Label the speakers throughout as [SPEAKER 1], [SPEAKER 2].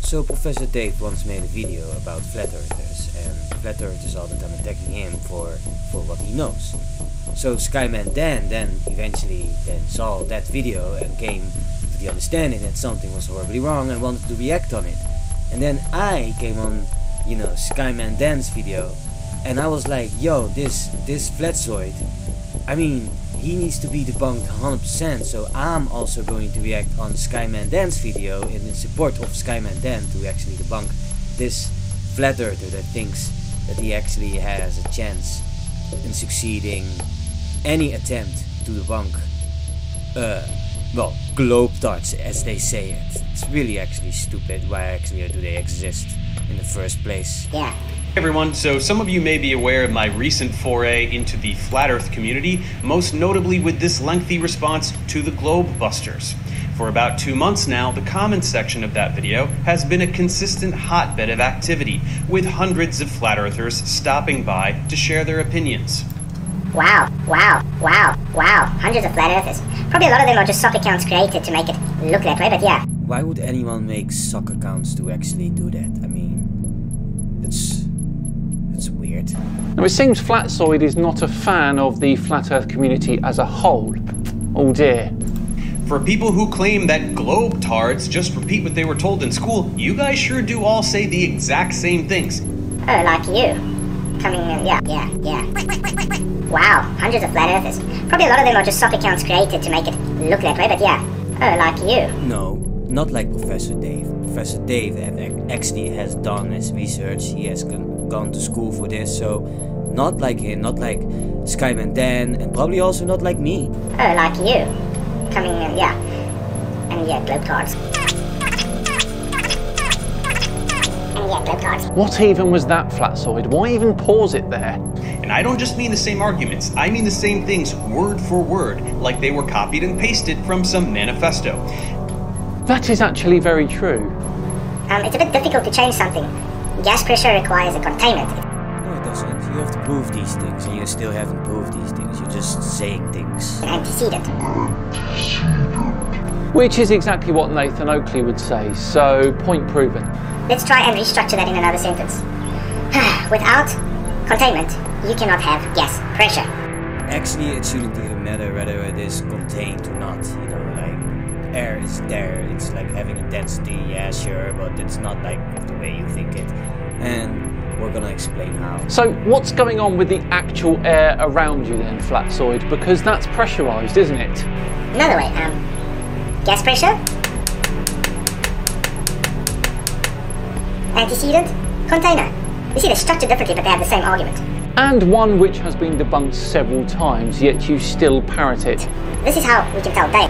[SPEAKER 1] So Professor Dave once made a video about flat earthers, and flat earthers all the time attacking him for what he knows. So SciManDan then eventually saw that video and came to the understanding that something was horribly wrong and wanted to react on it. And then I came on, SciManDan's video, and I was like, yo, this Flatzoid, I mean, he needs to be debunked 100%, so I'm also going to react on SciManDan's video in support of SciManDan to actually debunk this flat earther that thinks that he actually has a chance in succeeding any attempt to debunk, globetrotters, as they say it. It's really actually stupid. Why actually do they exist in the first place?
[SPEAKER 2] Yeah.
[SPEAKER 3] Hey everyone, so some of you may be aware of my recent foray into the flat earth community, most notably with this lengthy response to the Globe Busters. For about 2 months now, the comments section of that video has been a consistent hotbed of activity, with hundreds of flat earthers stopping by to share their opinions.
[SPEAKER 2] Wow. Hundreds of flat earthers. Probably a lot of them are just sock accounts created to make it look that way, but yeah.
[SPEAKER 1] Why would anyone make sock accounts to actually do that? I mean, it's weird.
[SPEAKER 4] Now it seems Flatzoid is not a fan of the flat earth community as a whole. Oh dear.
[SPEAKER 3] For people who claim that globetards just repeat what they were told in school, you guys sure do all say the exact same things.
[SPEAKER 2] Oh, like you. Coming in, yeah. Wow, hundreds of flat earthers. Probably a lot of them are just sock accounts created to make it look that way, but yeah. Oh, like you.
[SPEAKER 1] No, not like Professor Dave. Professor Dave actually has done his research, he has gone to school for this, so not like him, not like SciManDan, and probably also not like me.
[SPEAKER 2] Oh, like you. Coming in, yeah. And yeah, globetrotters.
[SPEAKER 4] What even was that, Flatzoid? Why even pause it there?
[SPEAKER 3] And I don't just mean the same arguments, I mean the same things word for word, like they were copied and pasted from some manifesto.
[SPEAKER 4] That is actually very true.
[SPEAKER 2] It's a bit difficult to change something. Gas pressure requires a containment.
[SPEAKER 1] No, it doesn't. You have to prove these things, and you still haven't proved these things. You're just saying things.
[SPEAKER 2] An antecedent.
[SPEAKER 4] Which is exactly what Nathan Oakley would say, so point proven.
[SPEAKER 2] Let's try and restructure that in another sentence. Without containment, you cannot have gas pressure.
[SPEAKER 1] Actually, it shouldn't even matter whether it is contained or not. Air is there, it's like having a density, yeah, sure, but it's not like the way you think it. And we're gonna explain how.
[SPEAKER 4] So what's going on with the actual air around you then, Flatzoid? Because that's pressurized, isn't it?
[SPEAKER 2] Another way, gas pressure, antecedent, container. You see, they're structured differently, but they have the same argument.
[SPEAKER 4] And one which has been debunked several times, yet you still parrot it.
[SPEAKER 2] This is how we can tell Dave.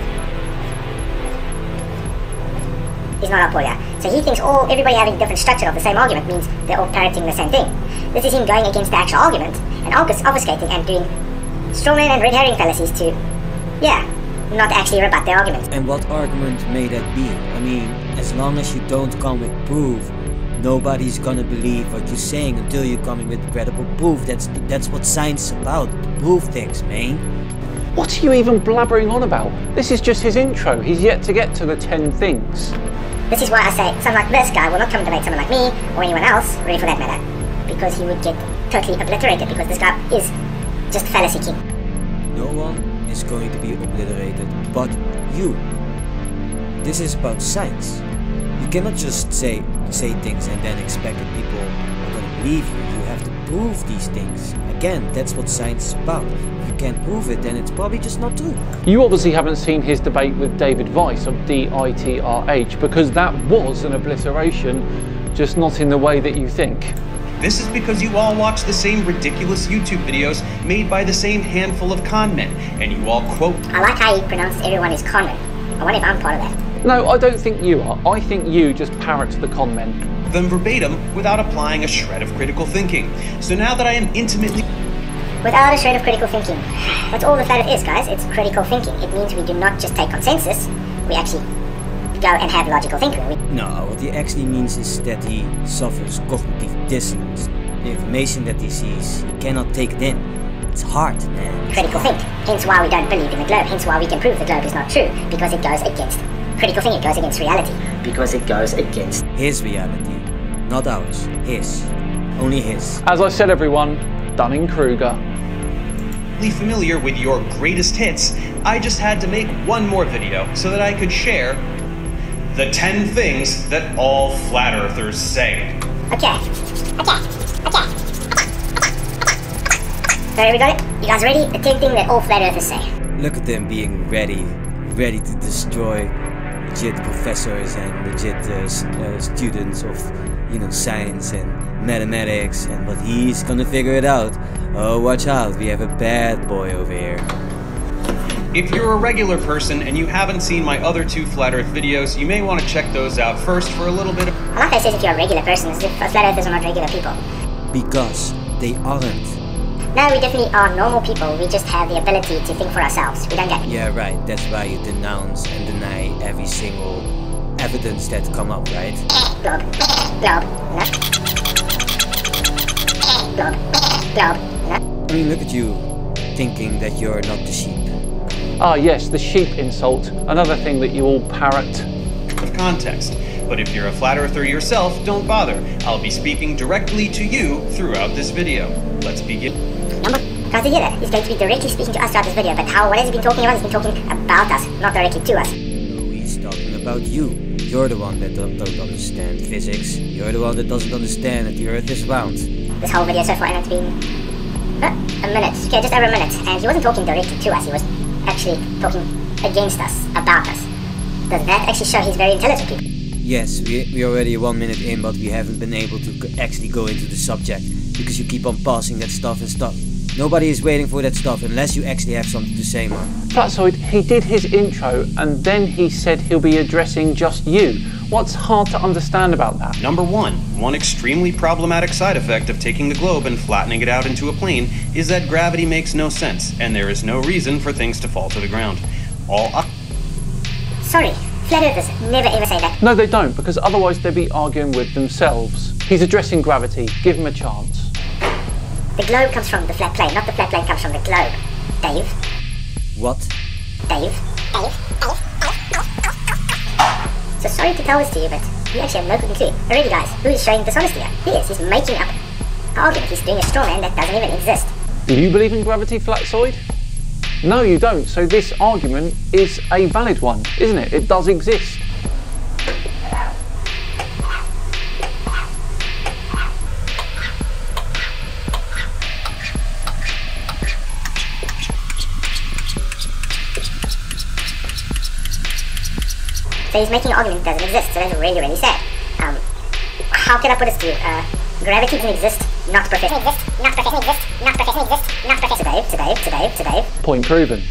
[SPEAKER 2] He's not up for that. So he thinks everybody having a different structure of the same argument means they're all parroting the same thing. This is him going against the actual argument and obfuscating and doing strawman and red herring fallacies to, not actually rebut their argument.
[SPEAKER 1] And what argument may that be? I mean, as long as you don't come with proof, nobody's gonna believe what you're saying until you're coming with credible proof. That's what science is about, to prove things, man.
[SPEAKER 4] What are you even blabbering on about? This is just his intro. He's yet to get to the 10 things.
[SPEAKER 2] This is why I say someone like this guy will not come debate someone like me or anyone else, really for that matter, because he would get totally obliterated because this guy is just fallacy king.
[SPEAKER 1] No one is going to be obliterated but you. This is about science. You cannot just say things and then expect that people are going to believe you. You have to prove these things. Again, that's what science is about. If you can't prove it, then it's probably just not true.
[SPEAKER 4] You obviously haven't seen his debate with David Weiss of DITRH, because that was an obliteration, just not in the way that you think.
[SPEAKER 3] This is because you all watch the same ridiculous YouTube videos made by the same handful of con men, and you all quote.
[SPEAKER 2] I like how he pronounced everyone is con men. I wonder if I'm part of that.
[SPEAKER 4] No, I don't think you are. I think you just parrot the con men.
[SPEAKER 3] Them verbatim without applying a shred of critical thinking. So now that I am intimately...
[SPEAKER 2] Without a shred of critical thinking. That's all the flat earth is, guys. It's critical thinking. It means we do not just take consensus, we actually go and have logical thinking.
[SPEAKER 1] No, what he actually means is that he suffers cognitive dissonance. The information that he sees, he cannot take it in. It's hard, man.
[SPEAKER 2] Critical think. Hence why we don't believe in the globe. Hence why we can prove the globe is not true. Because it goes against critical thing, it goes against reality.
[SPEAKER 5] Because it goes against
[SPEAKER 1] his reality. Not ours. His. Only his.
[SPEAKER 4] As I said, everyone, Dunning-Kruger.
[SPEAKER 3] Familiar with your greatest hits, I just had to make one more video so that I could share the 10 things that all flat earthers say.
[SPEAKER 2] Okay. So we got it? You guys ready? The 10 things that all flat earthers say.
[SPEAKER 1] Look at them being ready to destroy legit professors and legit students of, science and mathematics, but he's gonna figure it out. Oh, watch out, we have a bad boy over here.
[SPEAKER 3] If you're a regular person and you haven't seen my other 2 Flat Earth videos, you may want to check those out first for a little bit of...
[SPEAKER 2] I like how it says if you're a regular person, as if flat earthers are not regular people.
[SPEAKER 1] Because they aren't.
[SPEAKER 2] No, we definitely are normal people, we just have the ability to think for ourselves. We don't get it.
[SPEAKER 1] Yeah, right, that's why you denounce and deny every single evidence that come up, right?
[SPEAKER 2] Globe. No. Globe. No.
[SPEAKER 1] I mean, look at you, thinking that you're not the sheep.
[SPEAKER 4] Ah yes, the sheep insult, another thing that you all parrot.
[SPEAKER 3] Of context. But if you're a flat earther yourself, don't bother. I'll be speaking directly to you throughout this video. Let's begin.
[SPEAKER 2] Guys, you hear that? He's going to be directly speaking to us throughout this video, but what has he been talking about? He's been talking about us, not directly to us.
[SPEAKER 1] No, he's talking about you. You're the one that don't understand physics. You're the one that doesn't understand that the earth is round.
[SPEAKER 2] This whole video so far has been a minute. Okay, just over a minute. And he wasn't talking directly to us, he was actually talking against us, about us. Does that actually show he's very intelligent people?
[SPEAKER 1] Yes, we're already 1 minute in, but we haven't been able to actually go into the subject, because you keep on passing that stuff and stuff. Nobody is waiting for that stuff unless you actually have something to say, man.
[SPEAKER 4] Flatzoid, he did his intro and then he said he'll be addressing just you. What's hard to understand about that?
[SPEAKER 3] Number 1. One extremely problematic side effect of taking the globe and flattening it out into a plane is that gravity makes no sense, and there is no reason for things to fall to the ground.
[SPEAKER 2] Sorry, flat earthers never ever say that.
[SPEAKER 4] No, they don't, because otherwise they'd be arguing with themselves. He's addressing gravity. Give him a chance.
[SPEAKER 2] The globe comes from the flat plane, not the flat plane comes from the globe. Dave?
[SPEAKER 1] What?
[SPEAKER 2] Dave? So sorry to tell this to you, but you actually have no fucking clue. Already guys, who is showing dishonesty here? He is, he's making up an argument, he's doing a straw man that doesn't even exist.
[SPEAKER 4] Do you believe in gravity, Flatzoid? No, you don't, so this argument is a valid one, isn't it? It does exist.
[SPEAKER 2] So he's making an argument that doesn't exist, so that's really, really sad. How can I put this to you? Gravity doesn't exist, not professor exist, not professor exist, not professor exist, not professor today.
[SPEAKER 4] Point proven.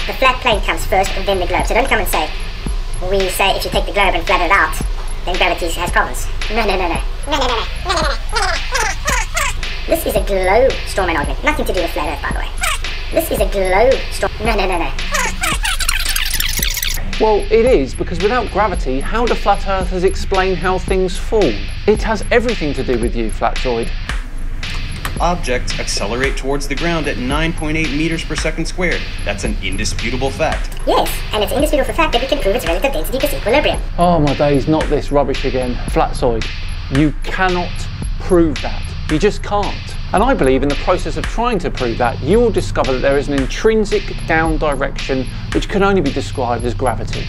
[SPEAKER 2] The flat plane comes first and then the globe. So don't come and say, we say if you take the globe and flatten it out, then gravity has problems. No. This is a globe strawman argument. Nothing to do with flat earth, by the way. This is a globe straw. No.
[SPEAKER 4] Well, it is, because without gravity, how do flat earthers explain how things fall? It has everything to do with you, Flatzoid.
[SPEAKER 3] Objects accelerate towards the ground at 9.8 meters per second squared. That's an indisputable fact.
[SPEAKER 2] Yes, and it's indisputable fact that we can prove its relative density is equilibrium.
[SPEAKER 4] Oh my days, not this rubbish again. Flatzoid, you cannot prove that. You just can't. And I believe in the process of trying to prove that, you will discover that there is an intrinsic down direction which can only be described as gravity.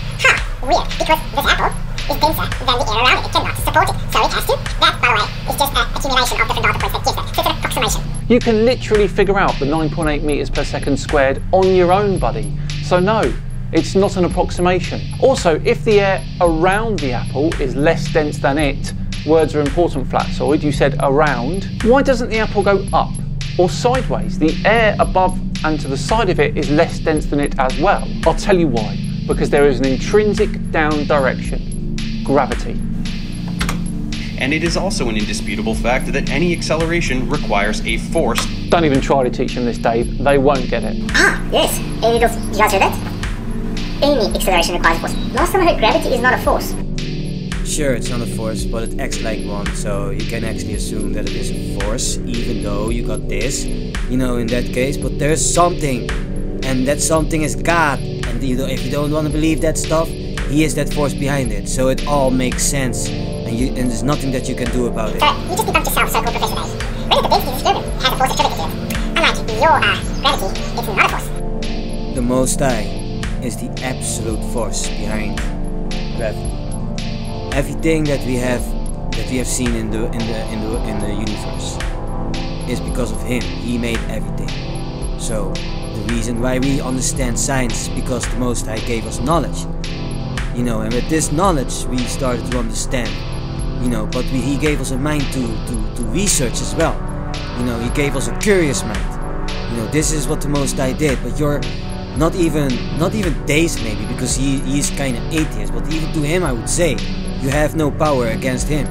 [SPEAKER 2] Weird, because this apple is denser than the air around it. It cannot support it, so it has to. That, by the way, is just an accumulation of different data points that gives that. So it's an approximation.
[SPEAKER 4] You can literally figure out the 9.8 meters per second squared on your own, buddy. So no, it's not an approximation. Also, if the air around the apple is less dense than it, words are important, Flatzoid, you said around. Why doesn't the apple go up or sideways? The air above and to the side of it is less dense than it as well. I'll tell you why. Because there is an intrinsic down direction, gravity.
[SPEAKER 3] And it is also an indisputable fact that any acceleration requires a force.
[SPEAKER 4] Don't even try to teach them this, Dave. They won't get it.
[SPEAKER 2] Yes. You guys heard that? Any acceleration requires a force. Last time I heard gravity is not a force.
[SPEAKER 1] Sure, it's not a force, but it acts like one, so you can actually assume that it is a force, even though you got this, in that case, but there's something, and that something is God, and if you don't want to believe that stuff, he is that force behind it. So it all makes sense, and there's nothing that you can do about it.
[SPEAKER 2] So you just debunked yourself, so-called Professor Dave. Really, the big is proven has a force attributed to it. Unlike your gravity, it's not a force.
[SPEAKER 1] The Most High is the absolute force behind gravity. Everything that we have seen in the universe is because of him. He made everything. So the reason why we understand science is because the Most High gave us knowledge. You know, and with this knowledge we started to understand. You know, but he gave us a mind to research as well. You know, he gave us a curious mind. You know, this is what the Most High did. But you're not even Days maybe, because he's kind of atheist. But even to him I would say, you have no power against him.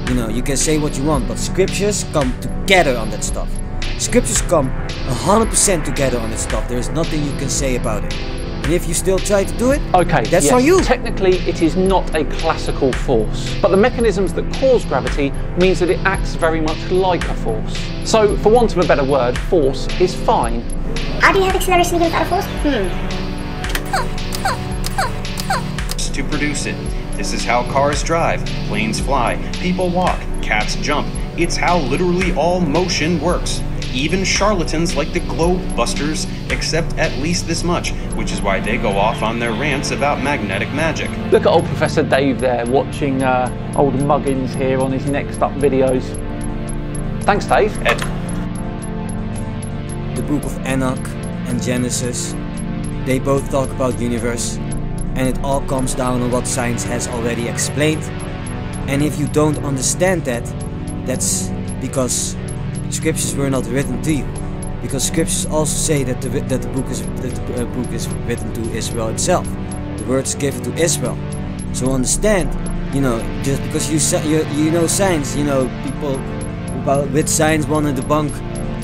[SPEAKER 1] You know, you can say what you want, but scriptures come together on that stuff. Scriptures come 100% together on that stuff. There is nothing you can say about it. And if you still try to do it,
[SPEAKER 4] okay,
[SPEAKER 1] that's
[SPEAKER 4] yes,
[SPEAKER 1] on you.
[SPEAKER 4] Technically, it is not a classical force, but the mechanisms that cause gravity means that it acts very much like a force. So, for want of a better word, force is fine.
[SPEAKER 2] How do you have acceleration even without a force?
[SPEAKER 3] To produce it. This is how cars drive, planes fly, people walk, cats jump. It's how literally all motion works. Even charlatans like the Globe Busters accept at least this much, which is why they go off on their rants about magnetic magic.
[SPEAKER 4] Look at old Professor Dave there, watching old Muggins here on his next up videos. Thanks, Dave.
[SPEAKER 1] The Book of Enoch and Genesis, they both talk about universe, and it all comes down on what science has already explained. And if you don't understand that, that's because scriptures were not written to you. Because scriptures also say that the book is written to Israel itself. The word is given to Israel. So understand, you know, just because you know science, you know, people with science want to debunk,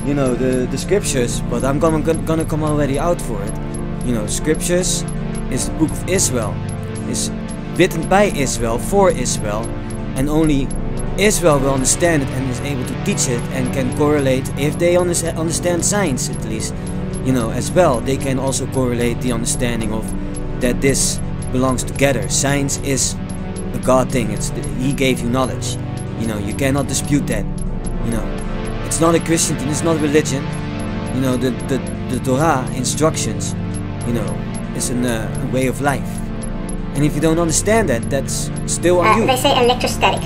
[SPEAKER 1] you know, the scriptures. But I'm gonna come already out for it. You know, scriptures is the book of Israel, is written by Israel for Israel, and only Israel will understand it and is able to teach it and can correlate. If they understand science, at least, you know, as well, they can also correlate the understanding of that this belongs together. Science is a God thing. He gave you knowledge. You know, you cannot dispute that. You know, it's not a Christian thing. It's not a religion. You know, the Torah instructions, you know, is a way of life. And if you don't understand that, that's still on you.
[SPEAKER 2] They say electrostatic.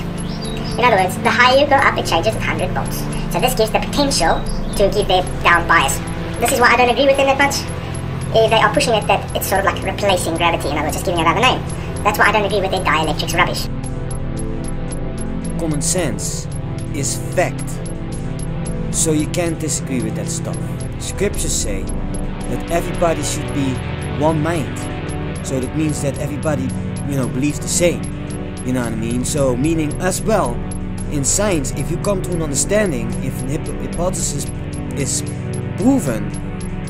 [SPEAKER 2] In other words, the higher you go up, it changes at 100 volts. So this gives the potential to give their down bias. This is why I don't agree with them that much. If they are pushing it, that it's sort of like replacing gravity, in other words, just giving it another name. That's why I don't agree with their dielectrics rubbish.
[SPEAKER 1] Common sense is fact. So you can't disagree with that stuff. Scriptures say that everybody should be one mind. So that means that everybody, you know, believes the same. You know what I mean? So meaning as well, in science, if you come to an understanding, if an hypothesis is proven,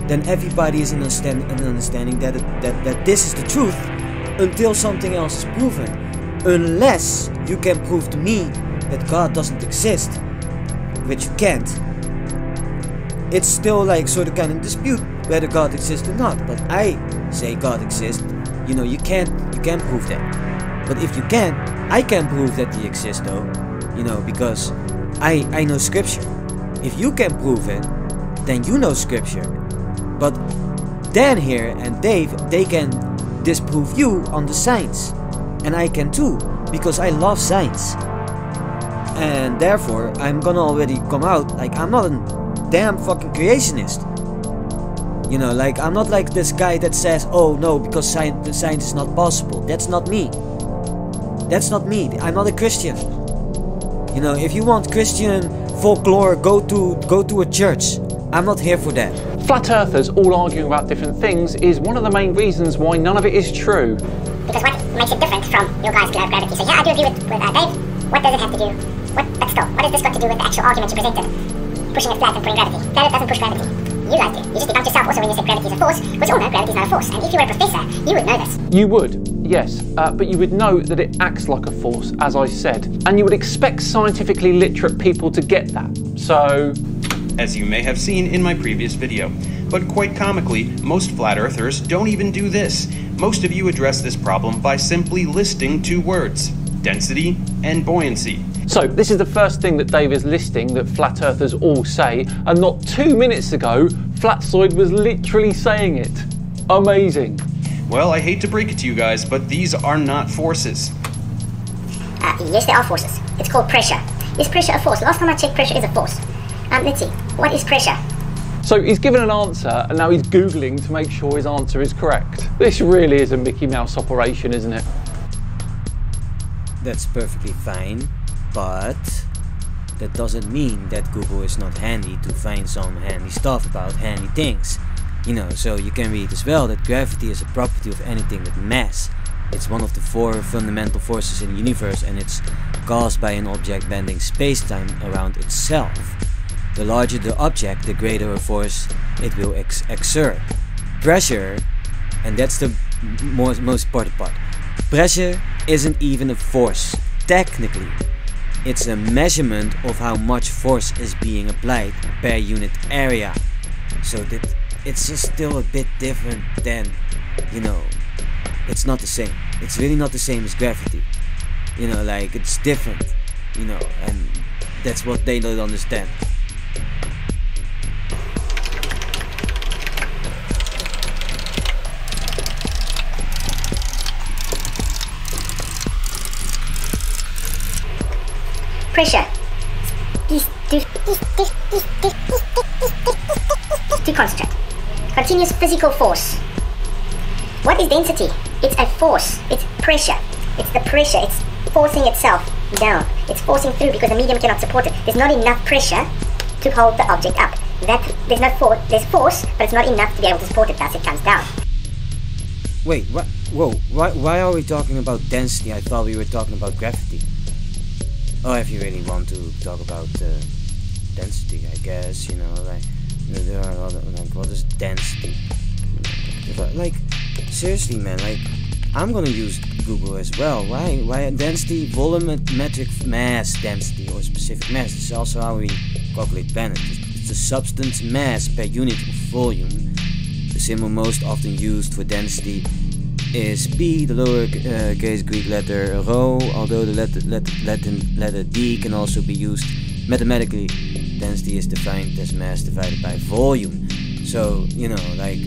[SPEAKER 1] then everybody is in an understanding that this is the truth until something else is proven. Unless you can prove to me that God doesn't exist, which you can't. It's still like sort of kind of dispute whether God exists or not. But I say God exists. You know, you can't prove that. But if you can, I can prove that he exists though, you know, because I know scripture. If you can prove it, then you know scripture. But Dan here and Dave, they can disprove you on the science. And I can too, because I love science. And therefore, I'm gonna already come out, like, I'm not a damn fucking creationist. You know, like, I'm not like this guy that says, oh no, because science is not possible. That's not me. That's not me. I'm not a Christian. You know, if you want Christian folklore, go to a church. I'm not here for that.
[SPEAKER 4] Flat earthers all arguing about different things is one of the main reasons why none of it is true.
[SPEAKER 2] Because what makes it different from your guys' view of gravity? So yeah, I do agree with Dave. What does it have to do? But still, what has this got to do with the actual argument you presented? Pushing it flat and putting gravity. That doesn't push gravity. You guys do. You just debunked yourself also when you said gravity is a force, which all know gravity is not a force. And if you were a professor, you would know this.
[SPEAKER 4] You would, yes, but you would know that it acts like a force, as I said. And you would expect scientifically literate people to get that. So,
[SPEAKER 3] as you may have seen in my previous video. But quite comically, most flat earthers don't even do this. Most of you address this problem by simply listing two words: density and buoyancy.
[SPEAKER 4] So this is the first thing that Dave is listing that flat earthers all say, and not 2 minutes ago, Flatzoid was literally saying it. Amazing.
[SPEAKER 3] Well, I hate to break it to you guys, but these are not forces.
[SPEAKER 2] Yes, they are forces. It's called pressure. Is pressure a force? Last time I checked, pressure is a force. Let's see. What is pressure?
[SPEAKER 4] So he's given an answer, and now he's Googling to make sure his answer is correct. This really is a Mickey Mouse operation, isn't it?
[SPEAKER 1] That's perfectly fine, but that doesn't mean that Google is not handy to find some handy stuff about handy things. You know, so you can read as well that gravity is a property of anything with mass. It's one of the 4 fundamental forces in the universe, and it's caused by an object bending space-time around itself. The larger the object, the greater a force it will exert. Pressure, and that's the most important part, pressure isn't even a force. Technically, it's a measurement of how much force is being applied per unit area. So that it's just still a bit different than, you know, it's not the same. It's really not the same as gravity. You know, like, it's different, you know, and that's what they don't understand.
[SPEAKER 2] Pressure. To concentrate. Continuous physical force. What is density? It's a force. It's pressure. It's the pressure. It's forcing itself down. It's forcing through because the medium cannot support it. There's not enough pressure to hold the object up. There's no force. There's force, but it's not enough to be able to support it. Thus, it comes down.
[SPEAKER 1] Wait, what? Whoa! Why are we talking about density? I thought we were talking about gravity. Oh, if you really want to talk about density, I guess, you know, like, there are a lot of, like, what is density? Like, seriously, man, like, I'm gonna use Google as well. Why density, volumetric mass density, or specific mass? This is also how we calculate planet. It's the substance mass per unit of volume. The symbol most often used for density is P, the lowercase Greek letter rho, although the Latin letter D can also be used mathematically. Density is defined as mass divided by volume. So, you know, like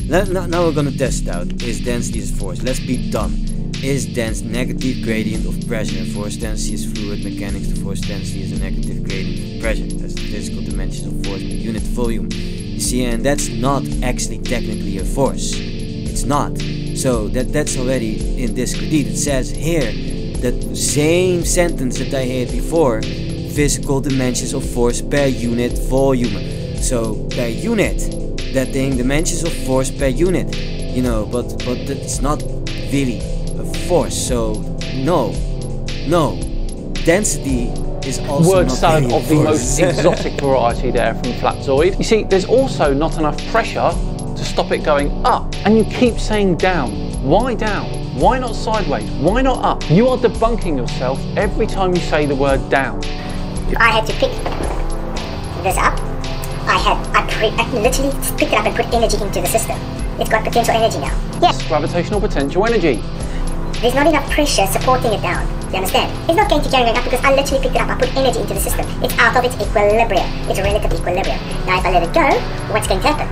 [SPEAKER 1] now we're gonna test it out. Is density is force? Let's be dumb. Is dense negative gradient of pressure? Force density is fluid mechanics. The force density is a negative gradient of pressure. That's the physical dimensions of force per unit volume. You see, and that's not actually technically a force. It's not. So that's already in this credit. It says here that same sentence that I heard before, physical dimensions of force per unit volume. So per unit, that thing, dimensions of force per unit, you know, but that's not really a force. So no, density is also
[SPEAKER 4] word
[SPEAKER 1] not
[SPEAKER 4] salad
[SPEAKER 1] really a
[SPEAKER 4] of the
[SPEAKER 1] force.
[SPEAKER 4] most exotic variety there from Flatzoid. You see, there's also not enough pressure to stop it going up, and you keep saying down. Why down? Why not sideways? Why not up? You are debunking yourself every time you say the word down.
[SPEAKER 2] I had to pick this up. I literally picked it up and put energy into the system. It's got potential energy now. Yes.
[SPEAKER 4] Gravitational potential energy.
[SPEAKER 2] There's not enough pressure supporting it down. You understand? It's not going to carry it up because I literally picked it up. I put energy into the system. It's out of its equilibrium. It's relative equilibrium. Now if I let it go, what's going to happen?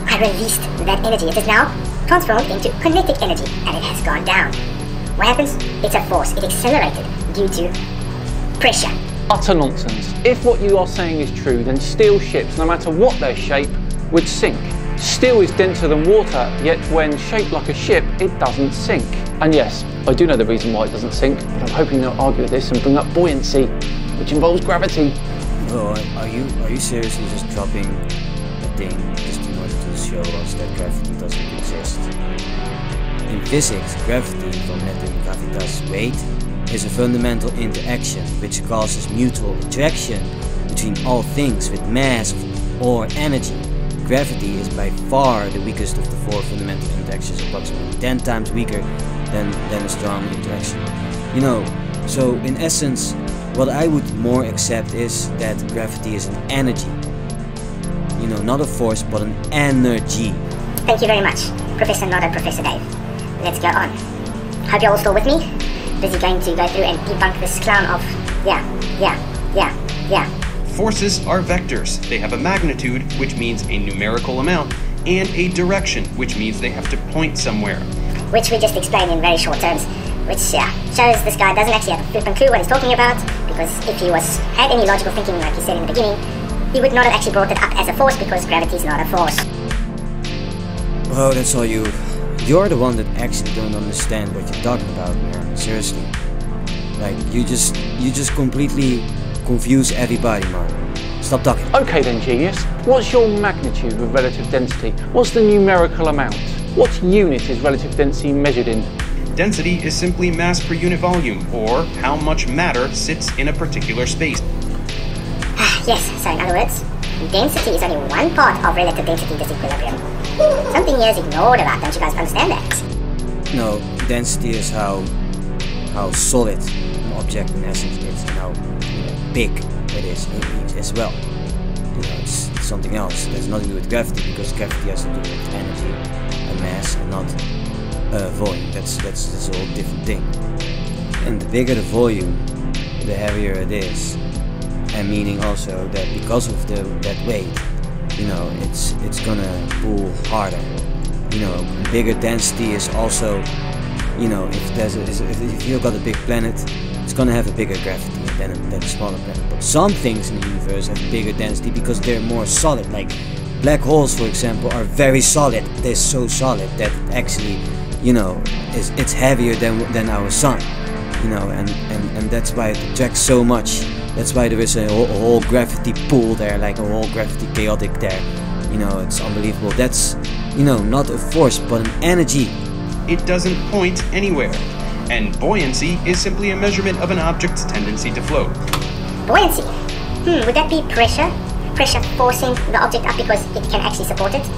[SPEAKER 2] I released that energy. It is now transformed into kinetic energy and it has gone down. What happens? It's a force. It accelerated due to pressure.
[SPEAKER 4] Utter nonsense. If what you are saying is true, then steel ships, no matter what their shape, would sink. Steel is denser than water, yet when shaped like a ship, it doesn't sink. And yes, I do know the reason why it doesn't sink, but I'm hoping they'll argue with this and bring up buoyancy, which involves gravity.
[SPEAKER 1] Oh, are you seriously just dropping a thing just in order to show us that gravity doesn't exist? In physics, gravity, from Latin gravitas, weight, is a fundamental interaction which causes mutual attraction between all things with mass or energy. Gravity is by far the weakest of the 4 fundamental interactions, approximately 10 times weaker than a strong interaction. You know, so in essence, what I would more accept is that gravity is an energy. You know, not a force, but an energy.
[SPEAKER 2] Thank you very much, Professor Nodder, Professor Dave. Let's go on. Hope you're all still with me. Busy going to go through and debunk this clown of yeah.
[SPEAKER 3] Forces are vectors. They have a magnitude, which means a numerical amount, and a direction, which means they have to point somewhere.
[SPEAKER 2] Which we just explained in very short terms, which shows this guy doesn't actually have a flippin' clue what he's talking about, because if he had any logical thinking like he said in the beginning, he would not have actually brought it up as a force, because gravity is not a force.
[SPEAKER 1] Oh, that's all you. You're the one that actually don't understand what you're talking about, man. Seriously. Like, you just completely confuse everybody, man. Stop talking.
[SPEAKER 4] Okay then, genius. What's your magnitude with relative density? What's the numerical amount? What unit is relative density measured in?
[SPEAKER 3] Density is simply mass per unit volume, or how much matter sits in a particular space.
[SPEAKER 2] Yes, so in other words, density is only one part of relative density disequilibrium. Something here is ignored about, don't you guys understand that?
[SPEAKER 1] No, density is how solid an object in essence is, and how big it is as well. You know, it's something else. It has nothing to do with gravity, because gravity has to do with energy and mass, and not volume. That's a whole different thing. And the bigger the volume, the heavier it is, and meaning also that because of that weight, you know, it's gonna pull harder. You know, bigger density is also, you know, if you've got a big planet, it's gonna have a bigger gravity than a smaller planet. But some things in the universe have bigger density because they're more solid. Like black holes, for example, are very solid. They're so solid that actually, you know, it's heavier than our sun. You know, and that's why it attracts so much. That's why there is a whole gravity pool there, like a whole gravity chaotic there. You know, it's unbelievable. That's, you know, not a force, but an energy.
[SPEAKER 3] It doesn't point anywhere. And buoyancy is simply a measurement of an object's tendency to float.
[SPEAKER 2] Buoyancy? Would that be pressure? Pressure forcing the object up because it can actually support it?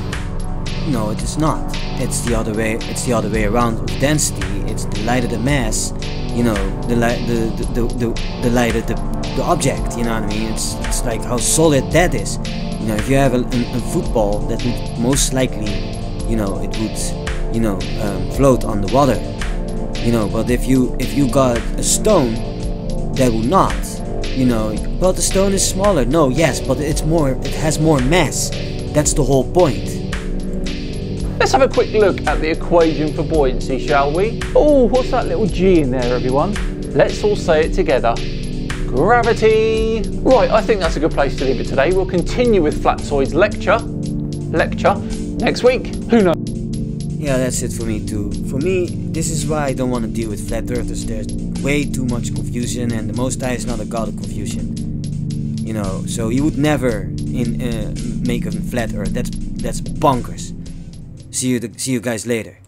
[SPEAKER 1] No, it is not. It's the other way. It's the other way around with density. It's the lighter the mass, you know, the lighter the object. You know what I mean? It's like how solid that is. You know, if you have a football, that would most likely, you know, it would, you know, float on the water. You know, but if you got a stone, that would not. You know, but the stone is smaller. No, yes, but it has more mass. That's the whole point.
[SPEAKER 4] Let's have a quick look at the equation for buoyancy, shall we? Oh, what's that little G in there, everyone? Let's all say it together. Gravity! Right, I think that's a good place to leave it today. We'll continue with Flatzoid's lecture next week. Who knows?
[SPEAKER 1] Yeah, that's it for me too. For me, this is why I don't want to deal with flat earthers. There's way too much confusion, and the Most High is not a god of confusion. You know, so he would never make a flat earth. That's bonkers. See you guys later.